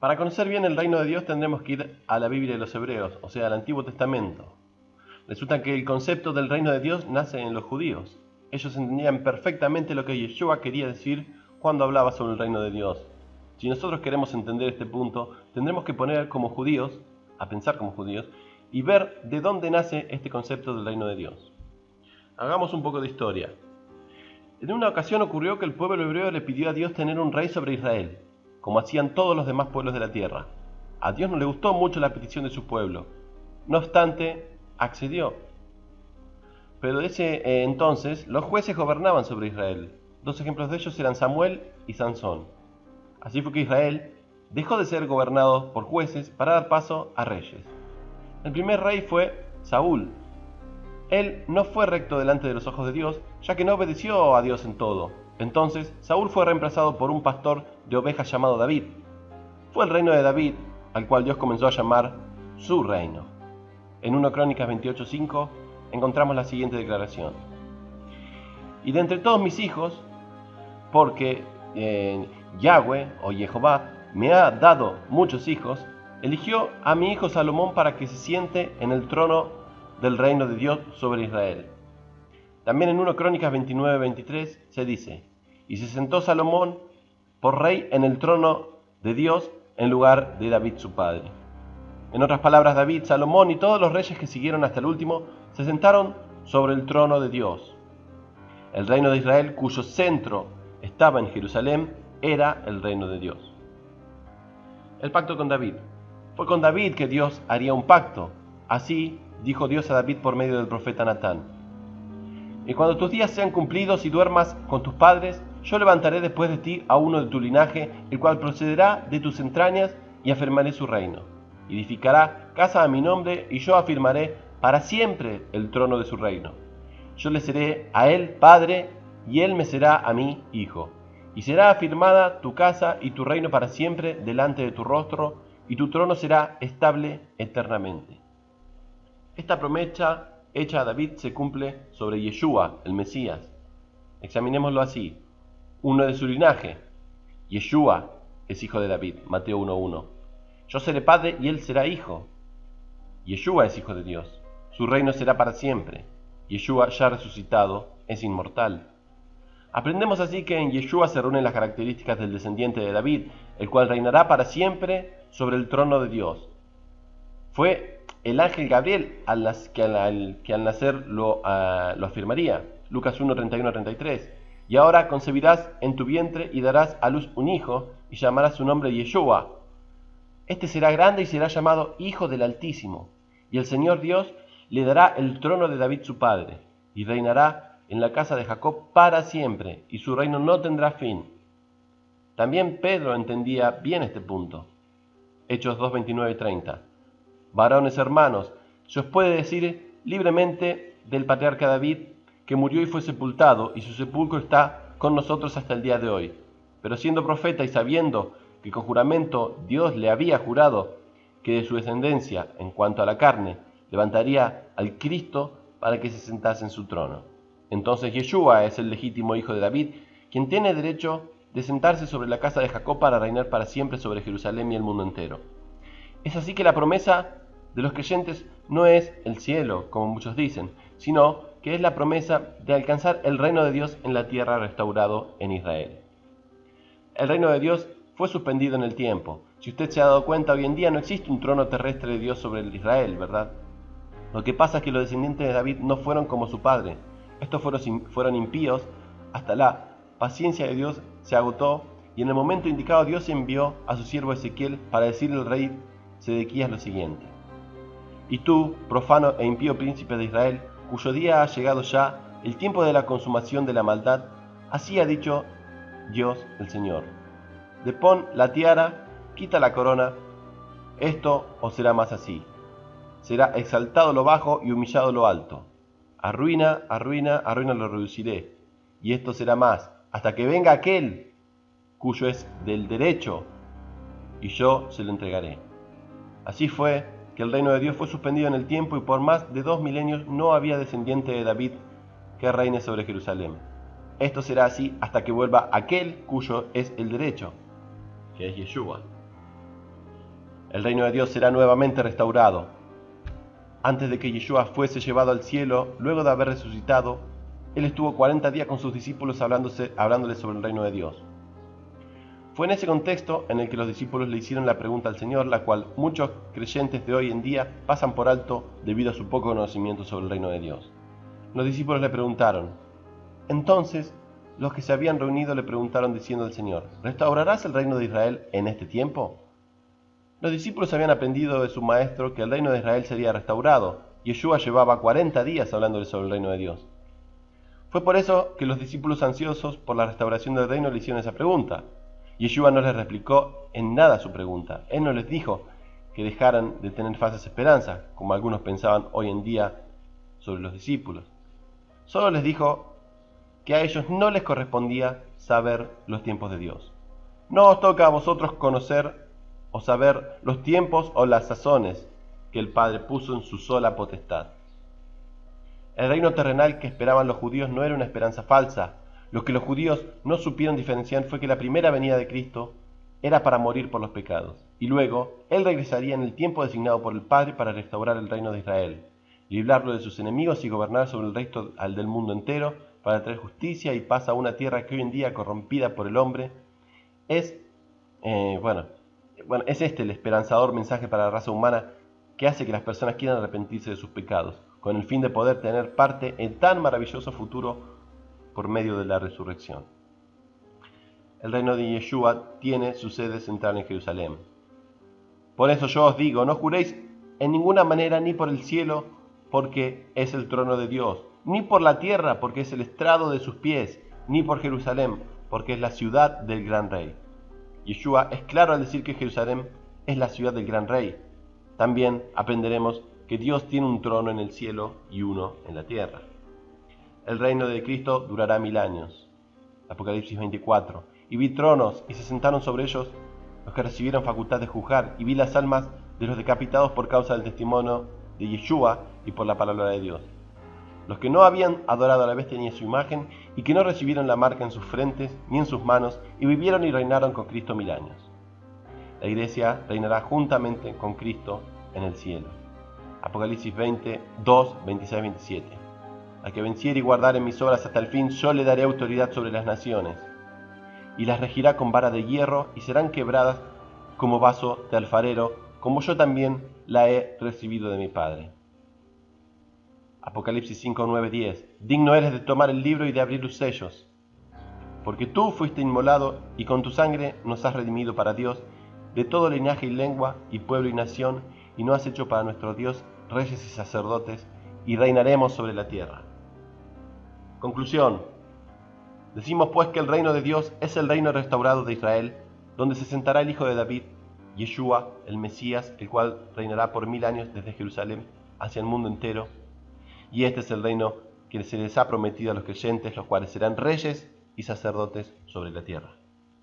Para conocer bien el reino de Dios tendremos que ir a la Biblia de los Hebreos, o sea, al Antiguo Testamento. Resulta que el concepto del reino de Dios nace en los judíos. Ellos entendían perfectamente lo que Yeshua quería decir cuando hablaba sobre el reino de Dios. Si nosotros queremos entender este punto, tendremos que poner como judíos, a pensar como judíos, y ver de dónde nace este concepto del reino de Dios. Hagamos un poco de historia. En una ocasión ocurrió que el pueblo hebreo le pidió a Dios tener un rey sobre Israel, como hacían todos los demás pueblos de la tierra. A Dios no le gustó mucho la petición de su pueblo. No obstante, accedió. Pero desde entonces los jueces gobernaban sobre Israel. Dos ejemplos de ellos eran Samuel y Sansón. Así fue que Israel dejó de ser gobernado por jueces para dar paso a reyes. El primer rey fue Saúl. Él no fue recto delante de los ojos de Dios, ya que no obedeció a Dios en todo. Entonces Saúl fue reemplazado por un pastor de ovejas llamado David. Fue el reino de David al cual Dios comenzó a llamar su reino. En 1 Crónicas 28:5 encontramos la siguiente declaración: y de entre todos mis hijos, porque Yahweh o Jehová me ha dado muchos hijos, eligió a mi hijo Salomón para que se siente en el trono del reino de Dios sobre Israel. También en 1 Crónicas 29:23 se dice: y se sentó Salomón por rey en el trono de Dios en lugar de David su padre. En otras palabras, David, Salomón y todos los reyes que siguieron hasta el último se sentaron sobre el trono de Dios. El reino de Israel, cuyo centro estaba en Jerusalén, era el reino de Dios. El pacto con David. Fue con David que Dios haría un pacto. Así dijo Dios a David por medio del profeta Natán: y cuando tus días sean cumplidos y duermas con tus padres, yo levantaré después de ti a uno de tu linaje, el cual procederá de tus entrañas, y afirmaré su reino. Edificará casa a mi nombre, y yo afirmaré para siempre el trono de su reino. Yo le seré a él padre, y él me será a mí hijo. Y será afirmada tu casa y tu reino para siempre delante de tu rostro, y tu trono será estable eternamente. Esta promesa hecha a David se cumple sobre Yeshua, el Mesías. Examinémoslo así: uno de su linaje. Yeshua es hijo de David, Mateo 1:1. Yo seré padre y él será hijo. Yeshua es hijo de Dios. Su reino será para siempre. Yeshua, ya resucitado, es inmortal. Aprendemos así que en Yeshua se reúnen las características del descendiente de David, el cual reinará para siempre sobre el trono de Dios. Fue el ángel Gabriel que al nacer lo afirmaría. Lucas 1:31-33. Y ahora concebirás en tu vientre y darás a luz un hijo, y llamarás su nombre Yeshua. Este será grande y será llamado Hijo del Altísimo. Y el Señor Dios le dará el trono de David su padre, y reinará en la casa de Jacob para siempre, y su reino no tendrá fin. También Pedro entendía bien este punto. Hechos 2:29-30. Varones hermanos, se os puede decir libremente del patriarca David, que murió y fue sepultado, y su sepulcro está con nosotros hasta el día de hoy. Pero siendo profeta y sabiendo que con juramento Dios le había jurado que de su descendencia, en cuanto a la carne, levantaría al Cristo para que se sentase en su trono. Entonces Yeshua es el legítimo hijo de David, quien tiene derecho de sentarse sobre la casa de Jacob para reinar para siempre sobre Jerusalén y el mundo entero. Es así que la promesa de los creyentes no es el cielo, como muchos dicen, sino que es la promesa de alcanzar el reino de Dios en la tierra restaurado en Israel. El reino de Dios fue suspendido en el tiempo. Si usted se ha dado cuenta, hoy en día no existe un trono terrestre de Dios sobre el Israel, ¿verdad? Lo que pasa es que los descendientes de David no fueron como su padre. Estos fueron impíos hasta la paciencia de Dios se agotó, y en el momento indicado Dios envió a su siervo Ezequiel para decirle al rey Sedequías lo siguiente: y tú, profano e impío príncipe de Israel, cuyo día ha llegado ya, el tiempo de la consumación de la maldad, así ha dicho Dios el Señor: depón la tiara, quita la corona, esto os será más así. Será exaltado lo bajo y humillado lo alto. Arruina, arruina, arruina lo reduciré. Y esto será más, hasta que venga aquel cuyo es del derecho, y yo se lo entregaré. Así fue que el reino de Dios fue suspendido en el tiempo, y por más de 2 milenios no había descendiente de David que reine sobre Jerusalén. Esto será así hasta que vuelva aquel cuyo es el derecho, que es Yeshua. El reino de Dios será nuevamente restaurado. Antes de que Yeshua fuese llevado al cielo, luego de haber resucitado, él estuvo 40 días con sus discípulos hablándoles sobre el reino de Dios. Fue en ese contexto en el que los discípulos le hicieron la pregunta al Señor, la cual muchos creyentes de hoy en día pasan por alto debido a su poco conocimiento sobre el reino de Dios. Los discípulos le preguntaron. Entonces, los que se habían reunido le preguntaron diciendo al Señor, ¿restaurarás el reino de Israel en este tiempo? Los discípulos habían aprendido de su maestro que el reino de Israel sería restaurado. Yeshua llevaba 40 días hablándoles sobre el reino de Dios. Fue por eso que los discípulos ansiosos por la restauración del reino le hicieron esa pregunta. Yeshua no les replicó en nada su pregunta. Él no les dijo que dejaran de tener falsas esperanzas, como algunos pensaban hoy en día sobre los discípulos. Solo les dijo que a ellos no les correspondía saber los tiempos de Dios. No os toca a vosotros conocer o saber los tiempos o las sazones que el Padre puso en su sola potestad. El reino terrenal que esperaban los judíos no era una esperanza falsa. Lo que los judíos no supieron diferenciar fue que la primera venida de Cristo era para morir por los pecados, y luego Él regresaría en el tiempo designado por el Padre para restaurar el reino de Israel, librarlo de sus enemigos y gobernar sobre el resto del mundo entero, para traer justicia y paz a una tierra que hoy en día, corrompida por el hombre, es este el esperanzador mensaje para la raza humana que hace que las personas quieran arrepentirse de sus pecados, con el fin de poder tener parte en tan maravilloso futuro por medio de la resurrección. El reino de Yeshua tiene su sede central en Jerusalén. Por eso yo os digo, no juréis en ninguna manera ni por el cielo, porque es el trono de Dios, ni por la tierra, porque es el estrado de sus pies, ni por Jerusalén, porque es la ciudad del gran rey. Yeshua es claro al decir que Jerusalén es la ciudad del gran rey. También aprenderemos que Dios tiene un trono en el cielo y uno en la tierra. El reino de Cristo durará 1000 años. Apocalipsis 24. Y vi tronos, y se sentaron sobre ellos los que recibieron facultad de juzgar, y vi las almas de los decapitados por causa del testimonio de Yeshua y por la palabra de Dios. Los que no habían adorado a la bestia ni a su imagen, y que no recibieron la marca en sus frentes ni en sus manos, y vivieron y reinaron con Cristo 1000 años. La iglesia reinará juntamente con Cristo en el cielo. Apocalipsis 20, 2, 26, 27. Al que venciere y guardare mis obras hasta el fin, yo le daré autoridad sobre las naciones, y las regirá con vara de hierro, y serán quebradas como vaso de alfarero, como yo también la he recibido de mi Padre. Apocalipsis 5, 9, 10. Digno eres de tomar el libro y de abrir los sellos, porque tú fuiste inmolado, y con tu sangre nos has redimido para Dios, de todo linaje y lengua, y pueblo y nación, y nos has hecho para nuestro Dios reyes y sacerdotes, y reinaremos sobre la tierra. Conclusión. Decimos pues que el reino de Dios es el reino restaurado de Israel, donde se sentará el Hijo de David, Yeshua, el Mesías, el cual reinará por 1000 años desde Jerusalén hacia el mundo entero. Y este es el reino que se les ha prometido a los creyentes, los cuales serán reyes y sacerdotes sobre la tierra.